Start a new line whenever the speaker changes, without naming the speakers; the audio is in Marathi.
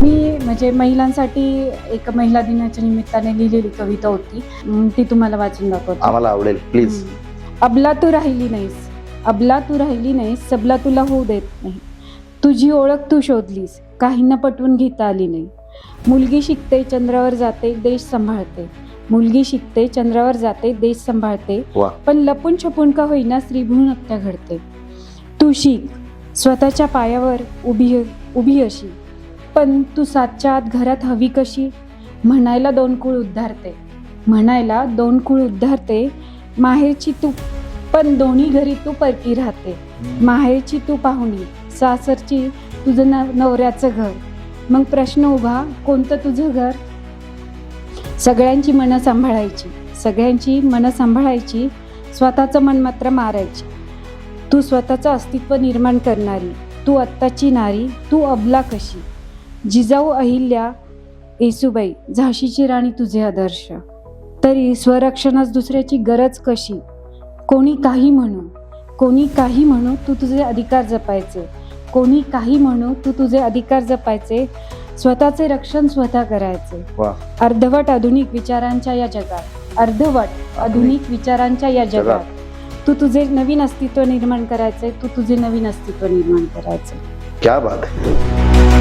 मी म्हणजे महिलांसाठी एक महिला दिनाच्या निमित्ताने लिहिलेली कविता होती, ती तुम्हाला वाचून दाखवते.
आम्हाला आवडेल प्लीज.
अबला तू राहिली नाहीस, अबला तू राहिली नाहीस, सबला तुला होऊ देत नाही. तुझी ओळख तू शोधलीस, काहींना पटवून घेता आली नाही. मुलगी शिकते, चंद्रावर जाते, देश सांभाळते. मुलगी शिकते, चंद्रावर जाते, देश सांभाळते.
वा.
पण लपून छपून का होईना स्त्रीभ्रूण हत्या घडते. तू शिक, स्वतःच्या पायावर उभी अशी, पण तू सातच्या आत घरात हवी कशी. म्हणायला दोन कुळ उद्धारते, म्हणायला दोन कुळ उद्धारते. माहेरची तू, पण दोन्ही घरी तू परकी राहते. माहेरची तू पाहुणी, सासरची तुझं नवऱ्याचं घर. मग प्रश्न उभा, कोणतं तुझं घर. सगळ्यांची मनं सांभाळायची, सगळ्यांची मनं सांभाळायची, स्वतःचं मन मात्र मारायची. तू स्वतःचं अस्तित्व निर्माण करणारी, तू आत्ताची नारी, तू अबला कशी. जिजाऊ अहिल्या, येसूबाई, झाशीची राणी तुझे आदर्श. तरी स्वरक्षणास दुसऱ्याची गरज कशी. कोणी काही म्हणू, कोणी काही म्हणू, तू तुझे अधिकार जपायचे. कोणी काही म्हणू, तू तुझे अधिकार जपायचे. स्वतःचे रक्षण स्वतः करायचे. अर्धवट आधुनिक विचारांच्या या जगात, अर्धवट आधुनिक विचारांच्या या जगात तू तुझे नवीन अस्तित्व निर्माण करायचे. तू तुझे नवीन अस्तित्व निर्माण करायचे.
क्या बात है.